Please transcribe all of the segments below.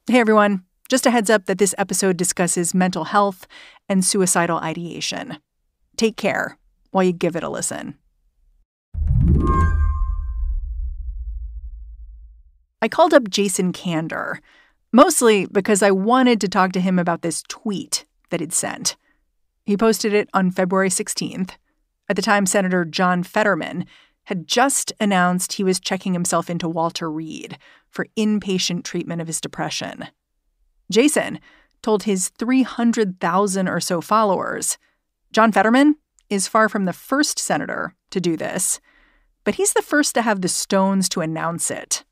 Hey, everyone. Just a heads up that this episode discusses mental health and suicidal ideation. Take care while you give it a listen. I called up Jason Kander, mostly because I wanted to talk to him about this tweet that he'd sent. He posted it on February 16th. At the time, Senator John Fetterman had just announced he was checking himself into Walter Reed for inpatient treatment of his depression. Jason told his 300,000 or so followers, John Fetterman is far from the first senator to do this, but he's the first to have the stones to announce it.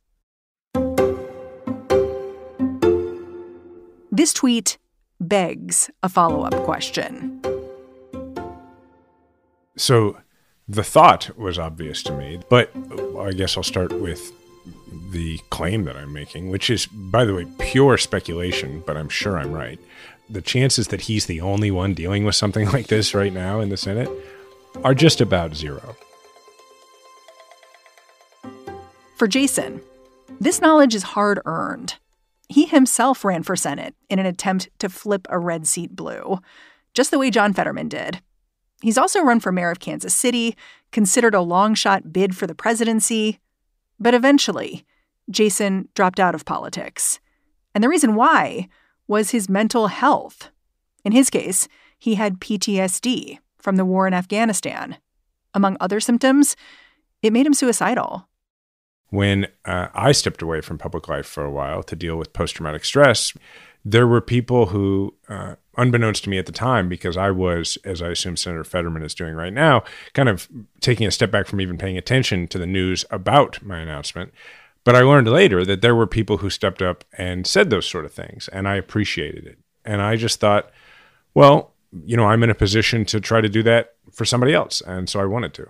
This tweet begs a follow-up question. So the thought was obvious to me, but I guess I'll start with the claim that I'm making, which is, by the way, pure speculation, but I'm sure I'm right. The chances that he's the only one dealing with something like this right now in the Senate are just about zero. For Jason, this knowledge is hard-earned. He himself ran for Senate in an attempt to flip a red seat blue, just the way John Fetterman did. He's also run for mayor of Kansas City, considered a long-shot bid for the presidency. But eventually, Jason dropped out of politics. And the reason why was his mental health. In his case, he had PTSD from the war in Afghanistan. Among other symptoms, it made him suicidal. When I stepped away from public life for a while to deal with post-traumatic stress, there were people who, unbeknownst to me at the time, because I was, as I assume Senator Fetterman is doing right now, kind of taking a step back from even paying attention to the news about my announcement. But I learned later that there were people who stepped up and said those sort of things, and I appreciated it. And I just thought, well, I'm in a position to try to do that for somebody else, and so I wanted to.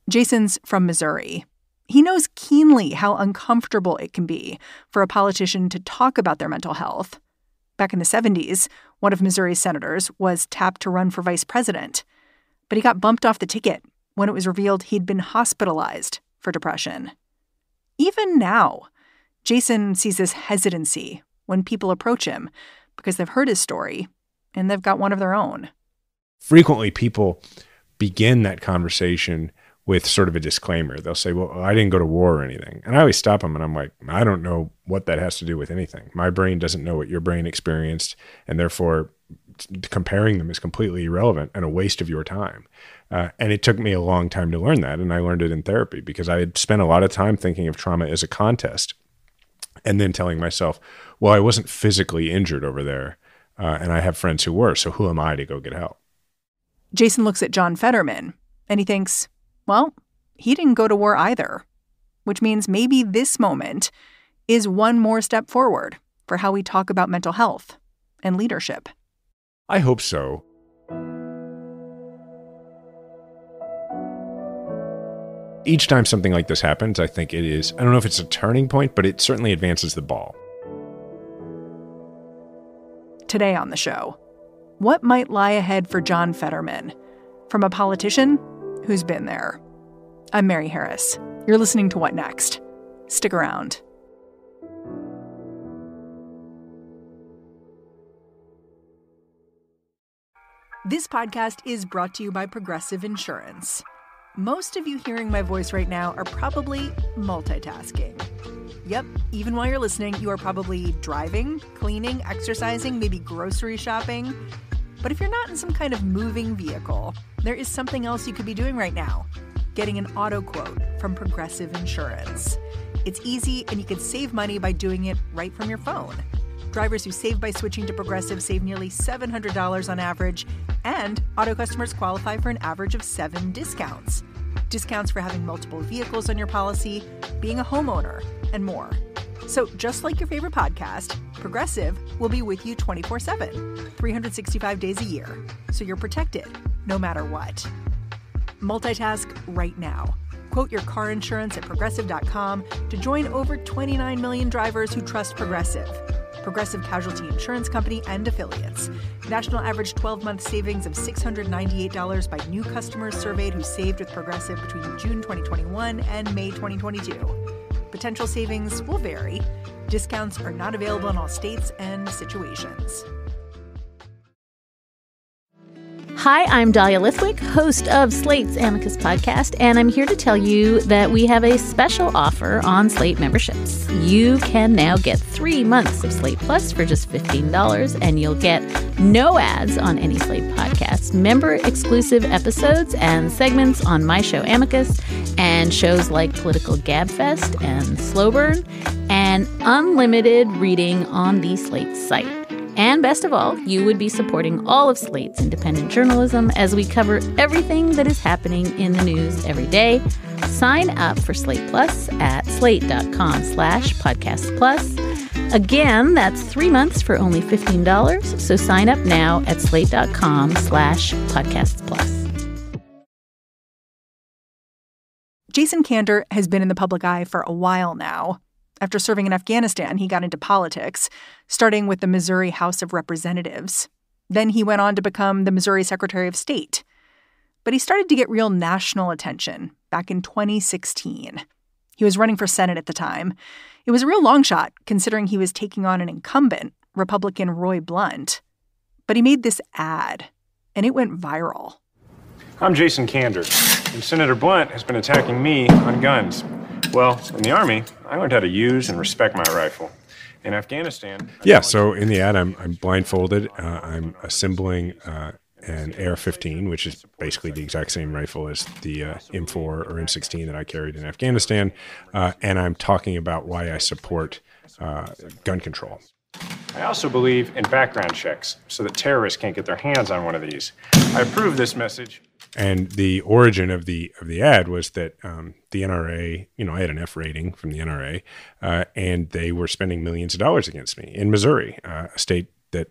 Jason's from Missouri. He knows keenly how uncomfortable it can be for a politician to talk about their mental health. Back in the 70s, one of Missouri's senators was tapped to run for vice president, but he got bumped off the ticket when it was revealed he'd been hospitalized for depression. Even now, Jason sees this hesitancy when people approach him because they've heard his story and they've got one of their own. Frequently, people begin that conversation with sort of a disclaimer. They'll say, well, I didn't go to war or anything. And I always stop them and I'm like, I don't know what that has to do with anything. My brain doesn't know what your brain experienced, and therefore comparing them is completely irrelevant and a waste of your time. And it took me a long time to learn that, and I learned it in therapy because I had spent a lot of time thinking of trauma as a contest and then telling myself, well, I wasn't physically injured over there, and I have friends who were, so who am I to go get help? Jason looks at John Fetterman and he thinks, well, he didn't go to war either, which means maybe this moment is one more step forward for how we talk about mental health and leadership. I hope so. Each time something like this happens, I think it is, I don't know if it's a turning point, but it certainly advances the ball. Today on the show, what might lie ahead for John Fetterman from a politician who's been there? I'm Mary Harris. You're listening to What Next? Stick around. This podcast is brought to you by Progressive Insurance. Most of you hearing my voice right now are probably multitasking. Yep, even while you're listening, you are probably driving, cleaning, exercising, maybe grocery shopping. But if you're not in some kind of moving vehicle, there is something else you could be doing right now. Getting an auto quote from Progressive Insurance. It's easy and you can save money by doing it right from your phone. Drivers who save by switching to Progressive save nearly $700 on average, and auto customers qualify for an average of 7 discounts. Discounts for having multiple vehicles on your policy, being a homeowner, and more. So just like your favorite podcast, Progressive will be with you 24/7, 365 days a year, so you're protected no matter what. Multitask right now. Quote your car insurance at Progressive.com to join over 29 million drivers who trust Progressive. Progressive Casualty Insurance Company and Affiliates. National average 12-month savings of $698 by new customers surveyed who saved with Progressive between June 2021 and May 2022. Potential savings will vary. Discounts are not available in all states and situations. Hi, I'm Dahlia Lithwick, host of Slate's Amicus podcast, and I'm here to tell you that we have a special offer on Slate memberships. You can now get 3 months of Slate Plus for just $15, and you'll get no ads on any Slate podcasts, member-exclusive episodes and segments on my show Amicus, and shows like Political Gabfest and Slow Burn, and unlimited reading on the Slate site. And best of all, you would be supporting all of Slate's independent journalism as we cover everything that is happening in the news every day. Sign up for Slate Plus at slate.com/podcast plus. Again, that's 3 months for only $15. So sign up now at slate.com/podcasts plus. Jason Kander has been in the public eye for a while now. After serving in Afghanistan, he got into politics, starting with the Missouri House of Representatives. Then he went on to become the Missouri Secretary of State. But he started to get real national attention back in 2016. He was running for Senate at the time. It was a real long shot, considering he was taking on an incumbent, Republican Roy Blunt. But he made this ad, and it went viral. I'm Jason Kander, and Senator Blunt has been attacking me on guns. Well, in the Army, I learned how to use and respect my rifle. In Afghanistan... Yeah, so in the ad, I'm blindfolded. I'm assembling an AR-15, which is basically the exact same rifle as the M4 or M16 that I carried in Afghanistan. And I'm talking about why I support gun control. I also believe in background checks so that terrorists can't get their hands on one of these. I approve this message. And the origin of the ad was that the NRA, I had an F rating from the NRA, and they were spending millions of dollars against me in Missouri, a state that,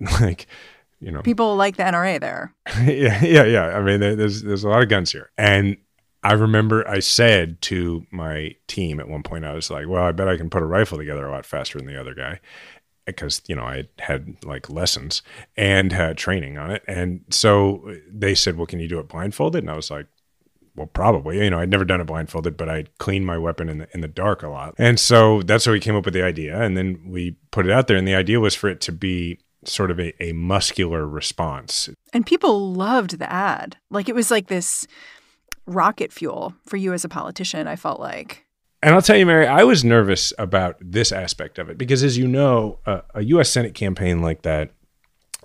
people like the NRA there. Yeah. I mean, there's a lot of guns here, and I remember I said to my team at one point, I was like, "Well, I bet I can put a rifle together a lot faster than the other guy." Because, I had lessons and training on it. And so they said, well, can you do it blindfolded? And I was like, well, probably. I'd never done it blindfolded, but I'd cleaned my weapon in the dark a lot. And so that's how we came up with the idea. And then we put it out there. And the idea was for it to be sort of a muscular response. And people loved the ad. It was like this rocket fuel for you as a politician, I felt like. And I'll tell you, Mary, I was nervous about this aspect of it because, as you know, a U.S. Senate campaign like that,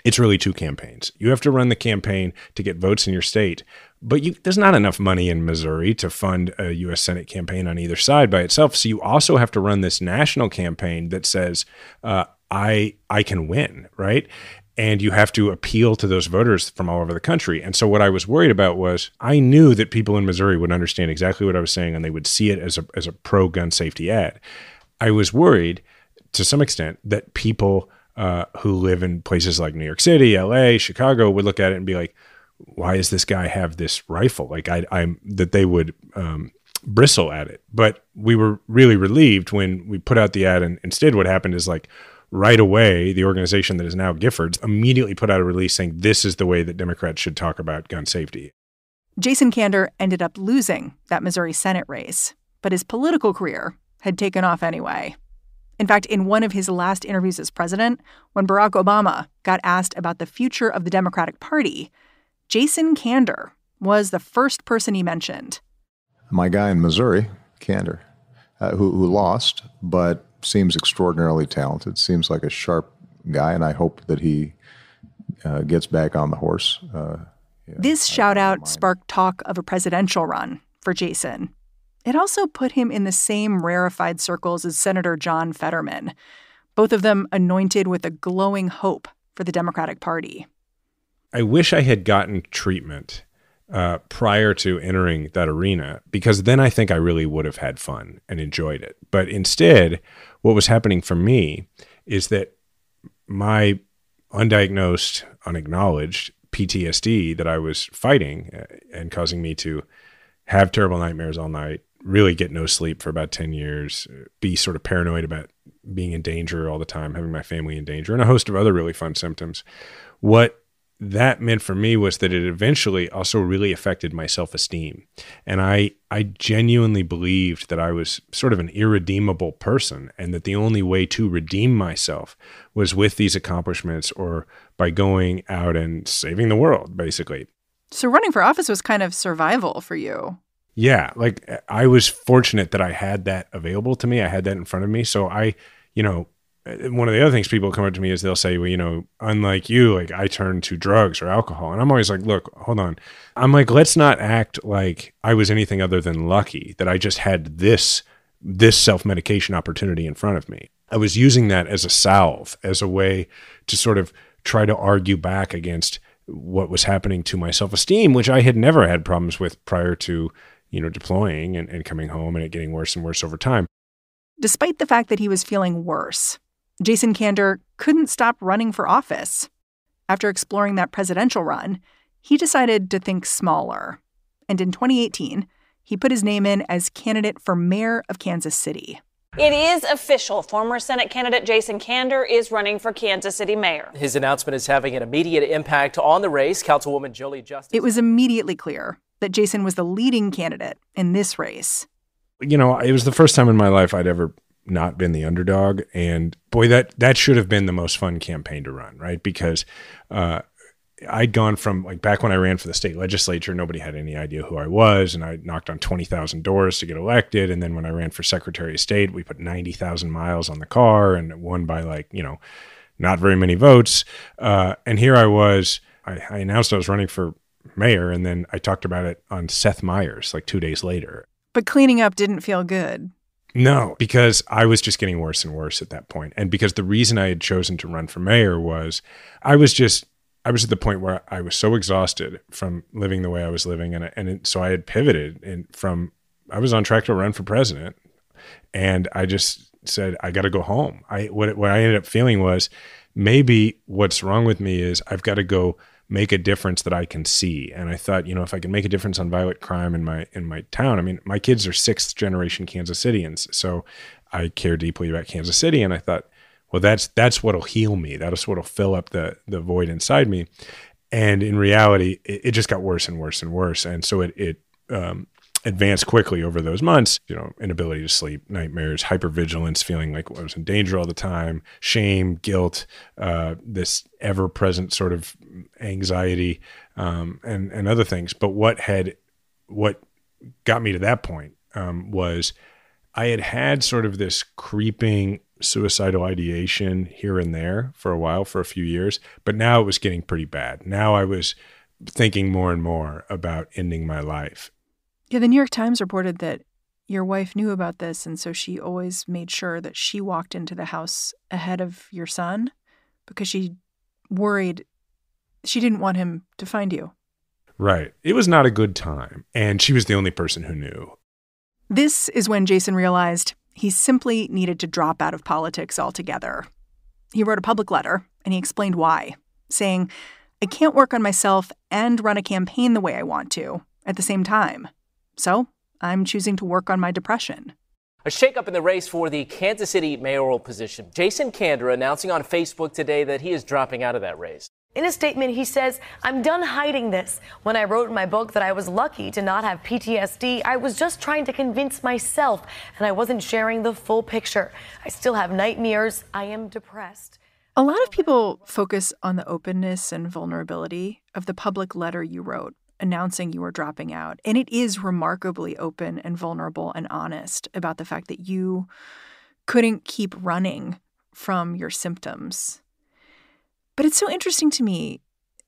it's really two campaigns. You have to run the campaign to get votes in your state, but there's not enough money in Missouri to fund a U.S. Senate campaign on either side by itself. So you also have to run this national campaign that says, I can win, right? And you have to appeal to those voters from all over the country. And so what I was worried about was I knew that people in Missouri would understand exactly what I was saying and they would see it as a pro-gun safety ad. I was worried to some extent that people who live in places like New York City, LA, Chicago would look at it and be like, why does this guy have this rifle? That they would bristle at it. But we were really relieved when we put out the ad, and instead what happened is right away, the organization that is now Giffords immediately put out a release saying this is the way that Democrats should talk about gun safety. Jason Kander ended up losing that Missouri Senate race, but his political career had taken off anyway. In fact, in one of his last interviews as president, when Barack Obama got asked about the future of the Democratic Party, Jason Kander was the first person he mentioned. My guy in Missouri, Kander, who lost, but seems extraordinarily talented, seems like a sharp guy, and I hope that he gets back on the horse. This shout-out sparked talk of a presidential run for Jason. It also put him in the same rarefied circles as Senator John Fetterman, both of them anointed with a glowing hope for the Democratic Party. I wish I had gotten treatment prior to entering that arena, because then I think I really would have had fun and enjoyed it. But instead, what was happening for me is that my undiagnosed, unacknowledged PTSD that I was fighting and causing me to have terrible nightmares all night, really get no sleep for about 10 years, be sort of paranoid about being in danger all the time, having my family in danger, and a host of other really fun symptoms. What that meant for me was that it eventually also really affected my self-esteem. And I genuinely believed that I was sort of an irredeemable person, and that the only way to redeem myself was with these accomplishments or by going out and saving the world, basically. So running for office was kind of survival for you. Yeah, like I was fortunate that I had that available to me. I had that in front of me. So one of the other things people come up to me is they'll say, well, unlike you, like I turned to drugs or alcohol. And I'm always like, look, hold on. I'm like, let's not act like I was anything other than lucky that I just had this self-medication opportunity in front of me. I was using that as a salve, as a way to sort of try to argue back against what was happening to my self-esteem, which I had never had problems with prior to, deploying and coming home and it getting worse and worse over time. Despite the fact that he was feeling worse, Jason Kander couldn't stop running for office. After exploring that presidential run, he decided to think smaller. And in 2018, he put his name in as candidate for mayor of Kansas City. It is official. Former Senate candidate Jason Kander is running for Kansas City mayor. His announcement is having an immediate impact on the race. Councilwoman Jolie Justice. It was immediately clear that Jason was the leading candidate in this race. It was the first time in my life I'd ever not been the underdog. And boy, that should have been the most fun campaign to run, right? Because I'd gone from like back when I ran for the state legislature, nobody had any idea who I was. And I knocked on 20,000 doors to get elected. And then when I ran for Secretary of State, we put 90,000 miles on the car and won by not very many votes. And here I was, I announced I was running for mayor. And then I talked about it on Seth Meyers like 2 days later. But cleaning up didn't feel good. No, because I was just getting worse and worse at that point. And because the reason I had chosen to run for mayor was I was at the point where I was so exhausted from living the way I was living. So I had pivoted I was on track to run for president. And I just said, I got to go home. What I ended up feeling was maybe what's wrong with me is I've got to go make a difference that I can see. And I thought, if I can make a difference on violent crime in my town, I mean, my kids are 6th generation Kansas Cityans. So I care deeply about Kansas City. And I thought, well, that's what'll heal me. That's what'll fill up the void inside me. And in reality, it just got worse and worse and worse. And so it advanced quickly over those months, inability to sleep, nightmares, hypervigilance, feeling like I was in danger all the time, shame, guilt, this ever-present sort of anxiety, and other things. But what got me to that point was I had sort of this creeping suicidal ideation here and there for a while, for a few years, but now it was getting pretty bad. Now I was thinking more and more about ending my life. Yeah, the New York Times reported that your wife knew about this, and so she always made sure that she walked into the house ahead of your son because she worried she didn't want him to find you. Right. It was not a good time, and she was the only person who knew. This is when Jason realized he simply needed to drop out of politics altogether. He wrote a public letter, and he explained why, saying, I can't work on myself and run a campaign the way I want to at the same time. So I'm choosing to work on my depression. A shakeup in the race for the Kansas City mayoral position. Jason Kander announcing on Facebook today that he is dropping out of that race. In a statement, he says, I'm done hiding this. When I wrote in my book that I was lucky to not have PTSD, I was just trying to convince myself, and I wasn't sharing the full picture. I still have nightmares. I am depressed. A lot of people focus on the openness and vulnerability of the public letter you wrote announcing you were dropping out. And it is remarkably open and vulnerable and honest about the fact that you couldn't keep running from your symptoms. But it's so interesting to me.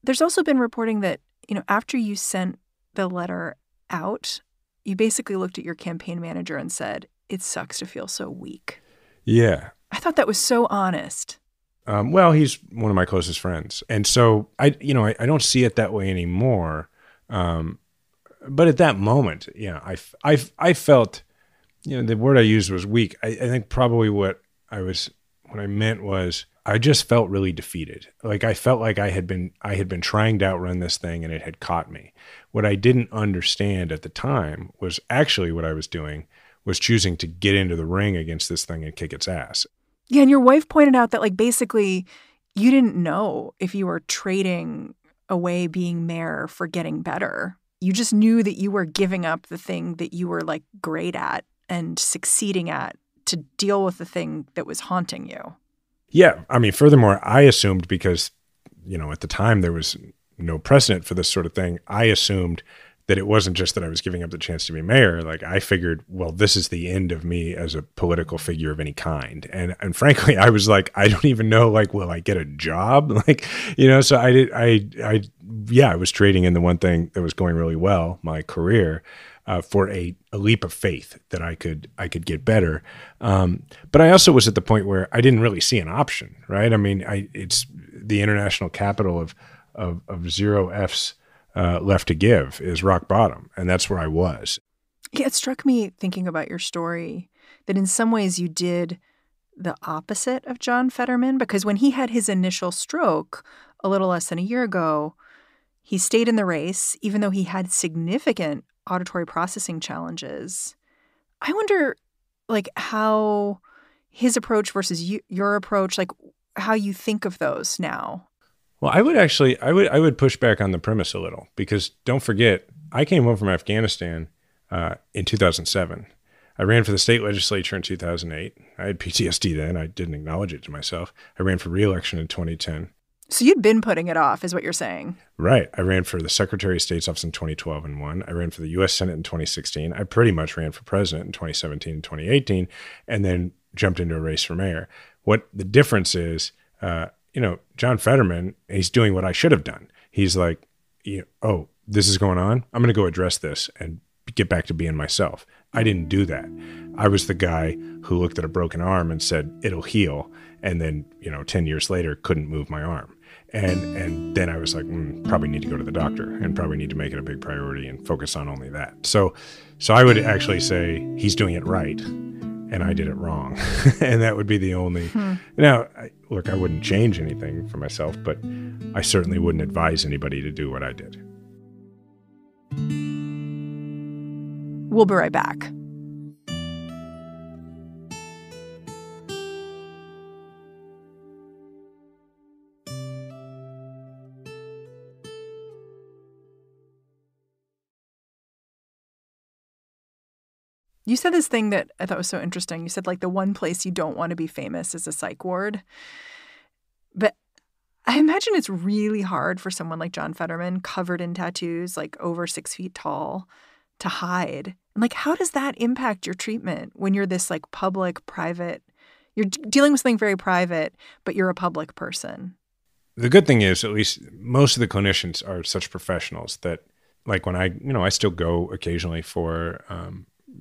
There's also been reporting that, after you sent the letter out, you basically looked at your campaign manager and said, it sucks to feel so weak. Yeah. I thought that was so honest. Well, he's one of my closest friends. And so I don't see it that way anymore. But at that moment, I felt, the word I used was weak. I think probably what I meant was I just felt really defeated. Like I felt like I had been trying to outrun this thing and it had caught me. What I didn't understand at the time was actually what I was doing was choosing to get into the ring against this thing and kick its ass. Yeah, and your wife pointed out that basically you didn't know if you were trading away being mayor for getting better. You just knew that you were giving up the thing that you were like great at and succeeding at to deal with the thing that was haunting you. Yeah. I mean, furthermore, I assumed because, at the time there was no precedent for this sort of thing, I assumed that it wasn't just that I was giving up the chance to be mayor. Like I figured, well, this is the end of me as a political figure of any kind. And frankly, I was like, I don't even know, like, will I get a job? Like, so I was trading in the one thing that was going really well, my career, for a leap of faith that I could get better. But I also was at the point where I didn't really see an option, right? I mean, it's the international capital of zero F's left to give is rock bottom. And that's where I was. Yeah, it struck me thinking about your story that in some ways you did the opposite of John Fetterman, because when he had his initial stroke a little less than a year ago, he stayed in the race, even though he had significant auditory processing challenges. I wonder, like, how his approach versus your approach, like, how you think of those now. Well, I would push back on the premise a little, because don't forget, I came home from Afghanistan in 2007. I ran for the state legislature in 2008. I had PTSD then. I didn't acknowledge it to myself. I ran for re-election in 2010. So you'd been putting it off, is what you're saying. Right. I ran for the Secretary of State's office in 2012 and won. I ran for the U.S. Senate in 2016. I pretty much ran for president in 2017 and 2018, and then jumped into a race for mayor. What the difference is, John Fetterman, he's doing what I should have done. He's like, oh, this is going on. I'm going to go address this and get back to being myself. I didn't do that. I was the guy who looked at a broken arm and said, it'll heal. And then, 10 years later, couldn't move my arm. And then I was like, probably need to go to the doctor and probably need to make it a big priority and focus on only that. So I would actually say he's doing it right and I did it wrong. And that would be the only. Now, I wouldn't change anything for myself, but I certainly wouldn't advise anybody to do what I did. We'll be right back. You said this thing that I thought was so interesting. You said, like, the one place you don't want to be famous is a psych ward. But I imagine it's really hard for someone like John Fetterman, covered in tattoos, like over 6 feet tall, to hide. And, like, how does that impact your treatment when you're this, like, public, private? You're dealing with something very private, but you're a public person. The good thing is, at least most of the clinicians are such professionals that, like, when I still go occasionally for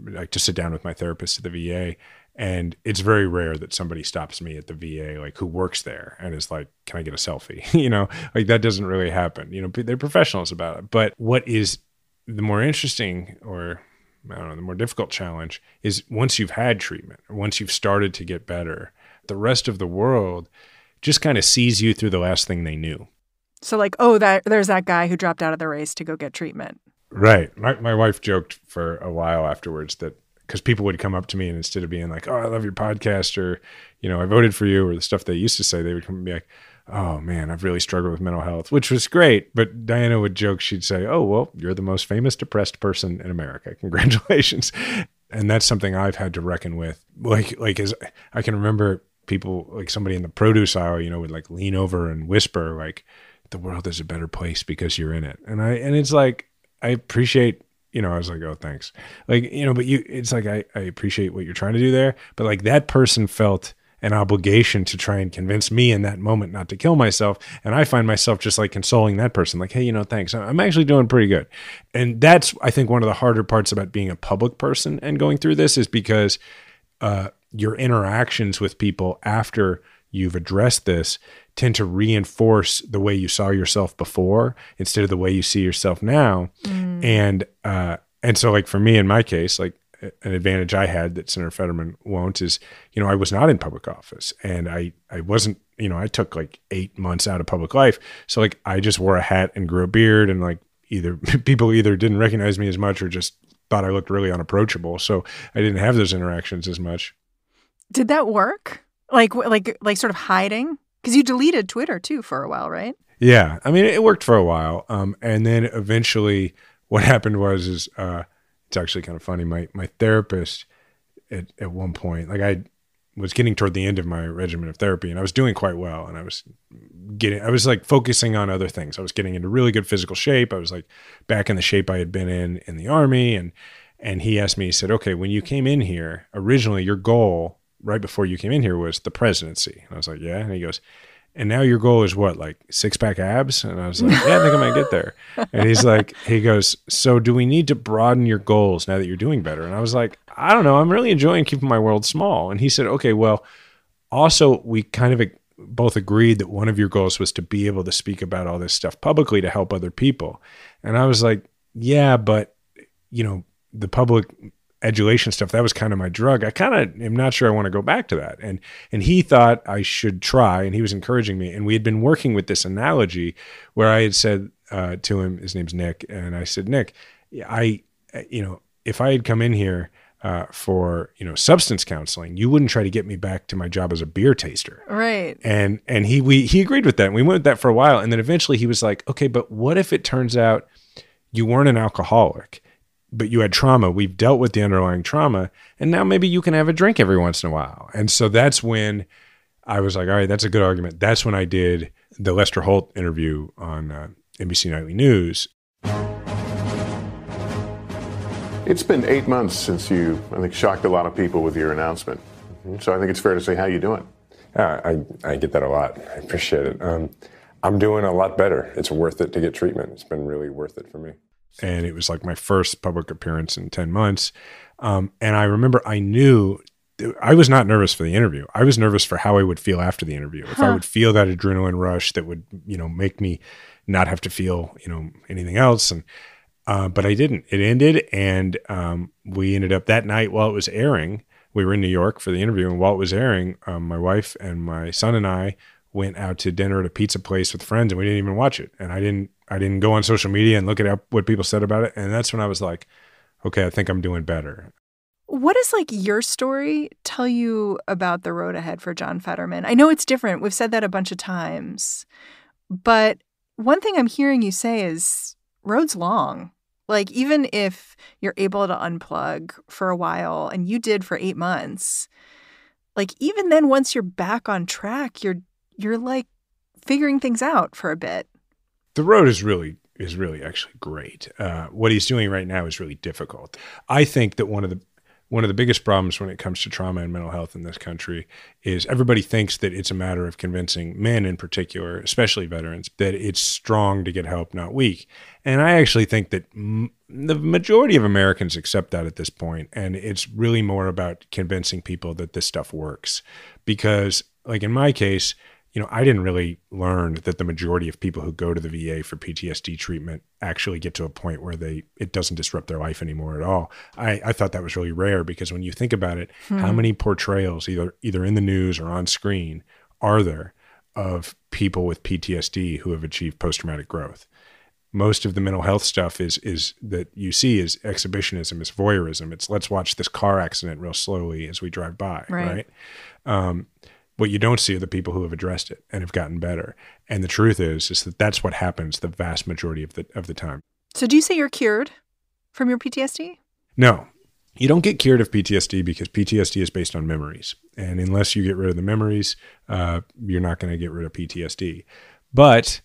like to sit down with my therapist at the VA, and it's very rare that somebody stops me at the VA, like, who works there and is like, can I get a selfie? Like, that doesn't really happen. They're professionals about it. But what is the more interesting, or I don't know, the more difficult challenge is once you've had treatment, or once you've started to get better, the rest of the world just kind of sees you through the last thing they knew. So, like, oh, there's that guy who dropped out of the race to go get treatment. Right. My wife joked for a while afterwards that, because people would come up to me and instead of being like, oh, I love your podcast, or, I voted for you, or the stuff they used to say, they would come and be like, oh man, I've really struggled with mental health, which was great. But Diana would joke, she'd say, oh, well, you're the most famous depressed person in America. Congratulations. And that's something I've had to reckon with. Like as I can remember people, like somebody in the produce aisle, would like lean over and whisper, like, the world is a better place because you're in it. And it's like, I appreciate, I was like, oh, thanks. Like, but it's like, I appreciate what you're trying to do there. But like, that person felt an obligation to try and convince me in that moment not to kill myself. And I find myself just like consoling that person, like, hey, thanks. I'm actually doing pretty good. And that's, I think, one of the harder parts about being a public person and going through this is because your interactions with people after you've addressed this tend to reinforce the way you saw yourself before instead of the way you see yourself now. And so, like, for me, in my case, like, an advantage I had that Senator Fetterman won't is, I was not in public office, and I wasn't, I took like 8 months out of public life. So, like, I just wore a hat and grew a beard, and like, people either didn't recognize me as much or just thought I looked really unapproachable. So I didn't have those interactions as much. Did that work? Like sort of hiding? Because you deleted Twitter too for a while, right? Yeah. I mean, it worked for a while. And then eventually what happened was, it's actually kind of funny. My therapist at one point, like I was getting toward the end of my regimen of therapy and I was doing quite well. And I was like focusing on other things. I was getting into really good physical shape. I was like back in the shape I had been in the Army. And he asked me, he said, okay, when you came in here, originally your goal right before you came in here was the presidency. And I was like, yeah. And he goes, and now your goal is what, like 6-pack abs? And I was like, yeah, I think I might get there. And he goes, so do we need to broaden your goals now that you're doing better? And I was like, I don't know. I'm really enjoying keeping my world small. And he said, okay, well, also we kind of both agreed that one of your goals was to be able to speak about all this stuff publicly to help other people. And I was like, yeah, but the public adulation stuff, that was kind of my drug. I kind of am not sure I want to go back to that. And he thought I should try, and he was encouraging me. And we had been working with this analogy where I had said to him, his name's Nick, and I said, Nick, if I had come in here for substance counseling, you wouldn't try to get me back to my job as a beer taster. Right. And he agreed with that. And we went with that for a while. And then eventually he was like, okay, but what if it turns out you weren't an alcoholic, but you had trauma? We've dealt with the underlying trauma, and now maybe you can have a drink every once in a while. And so that's when I was like, all right, that's a good argument. That's when I did the Lester Holt interview on NBC Nightly News. It's been 8 months since you, I think, shocked a lot of people with your announcement. So I think it's fair to say, how you doing? I get that a lot. I appreciate it. I'm doing a lot better. It's worth it to get treatment. It's been really worth it for me. And it was like my first public appearance in 10 months. And I remember I knew I was not nervous for the interview. I was nervous for how I would feel after the interview. If I would feel that adrenaline rush that would, make me not have to feel, anything else. And, but I didn't. It ended. And we ended up that night while it was airing, we were in New York for the interview. And while it was airing, my wife and my son and I went out to dinner at a pizza place with friends, and we didn't even watch it. And I didn't go on social media and look at what people said about it. And that's when I was like, okay, I think I'm doing better. What does your story tell you about the road ahead for John Fetterman? I know it's different. We've said that a bunch of times. But one thing I'm hearing you say is road's long. Even if you're able to unplug for a while, and you did for 8 months, even then, once you're back on track, you're figuring things out for a bit. The road is really actually great. What he's doing right now is really difficult. I think that one of the biggest problems when it comes to trauma and mental health in this country is everybody thinks that it's a matter of convincing men in particular, especially veterans, that it's strong to get help, not weak. And I actually think that the majority of Americans accept that at this point. And it's really more about convincing people that this stuff works. Because in my case, I didn't really learn that the majority of people who go to the VA for PTSD treatment actually get to a point where it doesn't disrupt their life anymore at all. I thought that was really rare, because when you think about it, how many portrayals, either in the news or on screen, are there of people with PTSD who have achieved post-traumatic growth? Most of the mental health stuff is that you see is exhibitionism, it's voyeurism. It's let's watch this car accident real slowly as we drive by, right? What you don't see are the people who have addressed it and have gotten better. And the truth is that that's what happens the vast majority of the time. So do you say you're cured from your PTSD? No, you don't get cured of PTSD, because PTSD is based on memories. And unless you get rid of the memories, you're not going to get rid of PTSD. But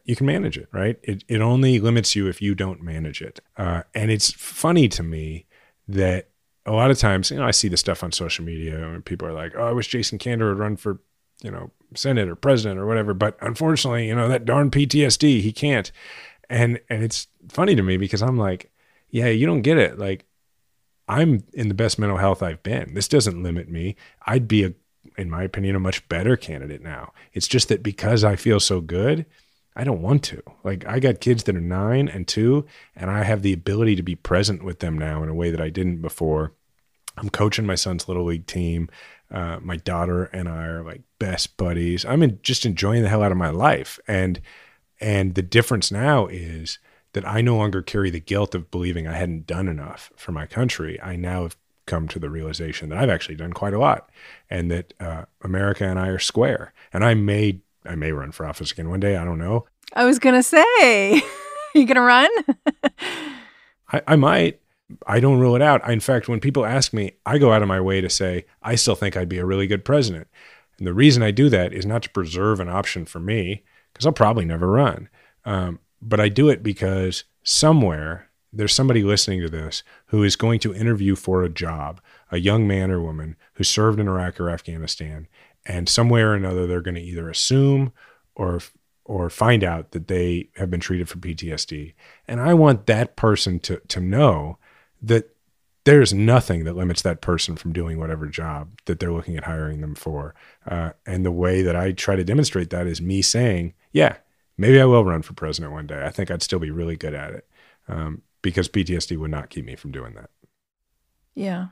you can manage it, right? It only limits you if you don't manage it. And it's funny to me that a lot of times, I see the stuff on social media and people are like, oh, I wish Jason Kander would run for, Senate or president or whatever. But unfortunately, that darn PTSD, he can't. And it's funny to me, because I'm like, yeah, you don't get it. I'm in the best mental health I've been. This doesn't limit me. I'd be, in my opinion, a much better candidate now. It's just that because I feel so good, I don't want to. I got kids that are 9 and 2, and I have the ability to be present with them now in a way that I didn't before. I'm coaching my son's little league team. My daughter and I are best buddies. I'm just enjoying the hell out of my life. And the difference now is that I no longer carry the guilt of believing I hadn't done enough for my country. I now have come to the realization that I've actually done quite a lot, and that America and I are square. And I may run for office again one day. I don't know. I was going to say, are you going to run? I might. I don't rule it out. In fact, when people ask me, I go out of my way to say, I still think I'd be a really good president. And the reason I do that is not to preserve an option for me, because I'll probably never run. But I do it because somewhere there's somebody listening to this who is going to interview for a job, a young man or woman who served in Iraq or Afghanistan, and somewhere or another they're going to either assume or find out that they have been treated for PTSD. And I want that person to know that there's nothing that limits that person from doing whatever job that they're looking at hiring them for. And the way that I try to demonstrate that is me saying, yeah, maybe I will run for president one day. I think I'd still be really good at it, because PTSD would not keep me from doing that. Yeah.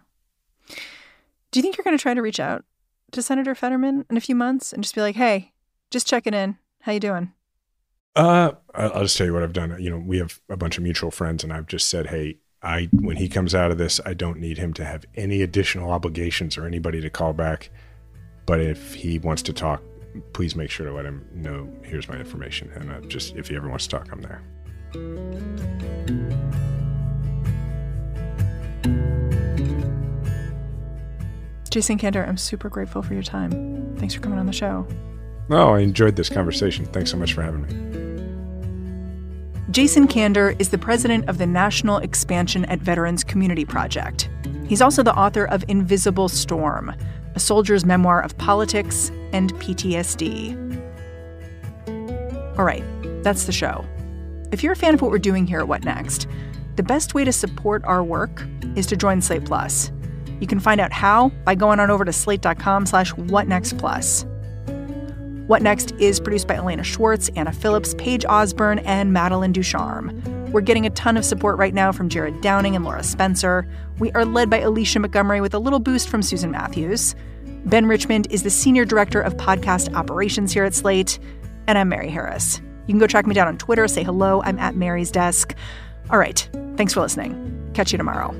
Do you think you're going to try to reach out to Senator Fetterman in a few months and just be like, hey, just checking in. How you doing? I'll just tell you what I've done. We have a bunch of mutual friends, and I've just said, hey, when he comes out of this, I don't need him to have any additional obligations or anybody to call back. But if he wants to talk, please make sure to let him know, here's my information. And just, if he ever wants to talk, I'm there. Jason Kander, I'm super grateful for your time. Thanks for coming on the show. Oh, I enjoyed this conversation. Thanks so much for having me. Jason Kander is the president of the National Expansion at Veterans Community Project. He's also the author of Invisible Storm, a soldier's memoir of politics and PTSD. All right, that's the show. If you're a fan of what we're doing here at What Next, the best way to support our work is to join Slate Plus. You can find out how by going on over to slate.com/whatnextplus. What Next is produced by Elena Schwartz, Anna Phillips, Paige Osborne, and Madeline Ducharme. We're getting a ton of support right now from Jared Downing and Laura Spencer. We are led by Alicia Montgomery with a little boost from Susan Matthews. Ben Richmond is the Senior Director of Podcast Operations here at Slate. And I'm Mary Harris. You can go track me down on Twitter, say hello. I'm at Mary's Desk. All right. Thanks for listening. Catch you tomorrow.